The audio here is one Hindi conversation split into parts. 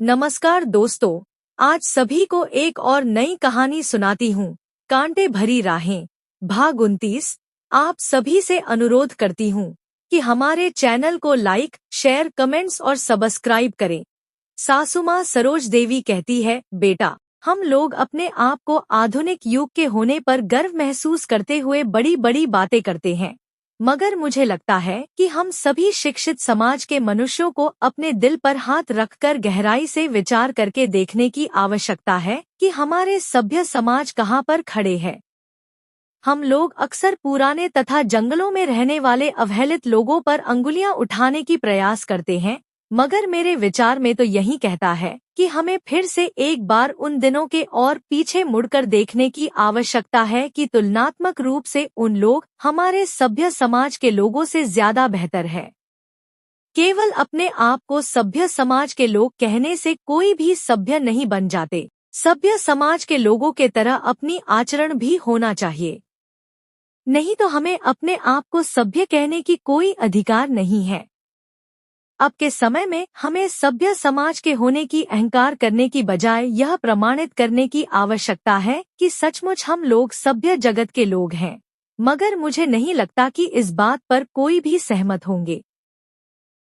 नमस्कार दोस्तों, आज सभी को एक और नई कहानी सुनाती हूँ। कांटे भरी राहें, भाग 29। आप सभी से अनुरोध करती हूँ कि हमारे चैनल को लाइक, शेयर, कमेंट्स और सब्सक्राइब करें। सासू माँ सरोज देवी कहती है, बेटा, हम लोग अपने आप को आधुनिक युग के होने पर गर्व महसूस करते हुए बड़ी बड़ी बातें करते हैं, मगर मुझे लगता है कि हम सभी शिक्षित समाज के मनुष्यों को अपने दिल पर हाथ रखकर गहराई से विचार करके देखने की आवश्यकता है कि हमारे सभ्य समाज कहाँ पर खड़े हैं। हम लोग अक्सर पुराने तथा जंगलों में रहने वाले अवहेलित लोगों पर अंगुलियां उठाने की प्रयास करते हैं, मगर मेरे विचार में तो यही कहता है कि हमें फिर से एक बार उन दिनों के और पीछे मुड़कर देखने की आवश्यकता है कि तुलनात्मक रूप से उन लोग हमारे सभ्य समाज के लोगों से ज्यादा बेहतर है। केवल अपने आप को सभ्य समाज के लोग कहने से कोई भी सभ्य नहीं बन जाते। सभ्य समाज के लोगों के तरह अपनी आचरण भी होना चाहिए, नहीं तो हमें अपने आप को सभ्य कहने की कोई अधिकार नहीं है। अब के समय में हमें सभ्य समाज के होने की अहंकार करने की बजाय यह प्रमाणित करने की आवश्यकता है कि सचमुच हम लोग सभ्य जगत के लोग हैं, मगर मुझे नहीं लगता कि इस बात पर कोई भी सहमत होंगे।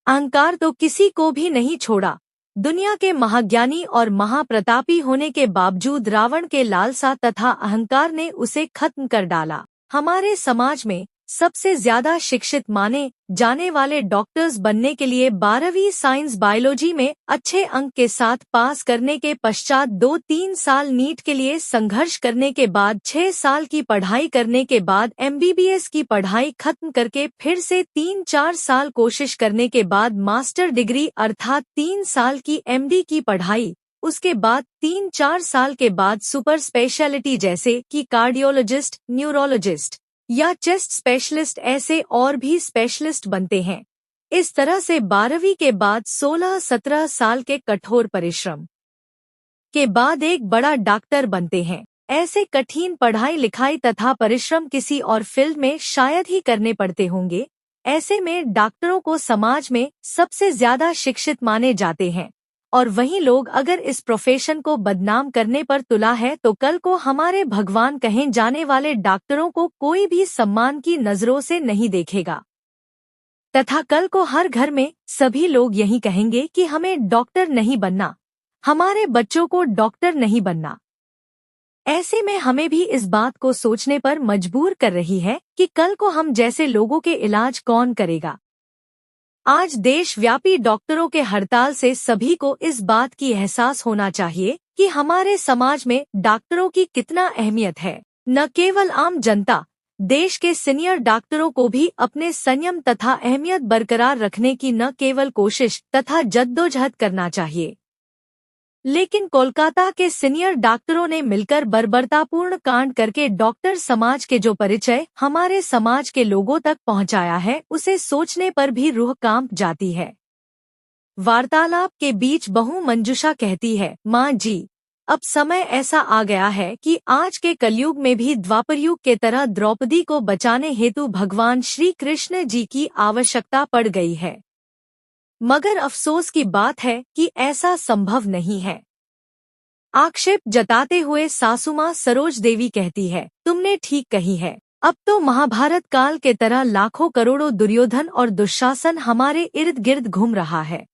अहंकार तो किसी को भी नहीं छोड़ा। दुनिया के महाज्ञानी और महाप्रतापी होने के बावजूद रावण के लालसा तथा अहंकार ने उसे खत्म कर डाला। हमारे समाज में सबसे ज्यादा शिक्षित माने जाने वाले डॉक्टर्स बनने के लिए 12वीं साइंस बायोलॉजी में अच्छे अंक के साथ पास करने के पश्चात 2-3 साल नीट के लिए संघर्ष करने के बाद 6 साल की पढ़ाई करने के बाद MBBS की पढ़ाई खत्म करके फिर से 3-4 साल कोशिश करने के बाद मास्टर डिग्री अर्थात 3 साल की MD की पढ़ाई, उसके बाद 3-4 साल के बाद सुपर स्पेशलिटी जैसे कि कार्डियोलॉजिस्ट, न्यूरोलॉजिस्ट या चेस्ट स्पेशलिस्ट ऐसे और भी स्पेशलिस्ट बनते हैं। इस तरह से 12वीं के बाद 16-17 साल के कठोर परिश्रम के बाद एक बड़ा डॉक्टर बनते हैं। ऐसे कठिन पढ़ाई लिखाई तथा परिश्रम किसी और फील्ड में शायद ही करने पड़ते होंगे। ऐसे में डॉक्टरों को समाज में सबसे ज्यादा शिक्षित माने जाते हैं, और वही लोग अगर इस प्रोफेशन को बदनाम करने पर तुला है तो कल को हमारे भगवान कहे जाने वाले डॉक्टरों को कोई भी सम्मान की नजरों से नहीं देखेगा, तथा कल को हर घर में सभी लोग यही कहेंगे कि हमें डॉक्टर नहीं बनना, हमारे बच्चों को डॉक्टर नहीं बनना। ऐसे में हमें भी इस बात को सोचने पर मजबूर कर रही है कि कल को हम जैसे लोगों के इलाज कौन करेगा। आज देशव्यापी डॉक्टरों के हड़ताल से सभी को इस बात की एहसास होना चाहिए कि हमारे समाज में डॉक्टरों की कितना अहमियत है। न केवल आम जनता, देश के सीनियर डॉक्टरों को भी अपने संयम तथा अहमियत बरकरार रखने की न केवल कोशिश तथा जद्दोजहद करना चाहिए, लेकिन कोलकाता के सीनियर डॉक्टरों ने मिलकर बर्बरतापूर्ण कांड करके डॉक्टर समाज के जो परिचय हमारे समाज के लोगों तक पहुंचाया है, उसे सोचने पर भी रूह कांप जाती है। वार्तालाप के बीच बहू मंजुषा कहती है, माँ जी, अब समय ऐसा आ गया है कि आज के कलयुग में भी द्वापरयुग के तरह द्रौपदी को बचाने हेतु भगवान श्री कृष्ण जी की आवश्यकता पड़ गई है, मगर अफसोस की बात है कि ऐसा संभव नहीं है। आक्षेप जताते हुए सासू माँ सरोज देवी कहती है, तुमने ठीक कही है। अब तो महाभारत काल के तरह लाखों करोड़ों दुर्योधन और दुशासन हमारे इर्द गिर्द घूम रहा है।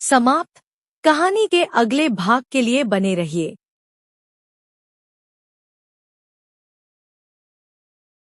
समाप्त। कहानी के अगले भाग के लिए बने रहिए।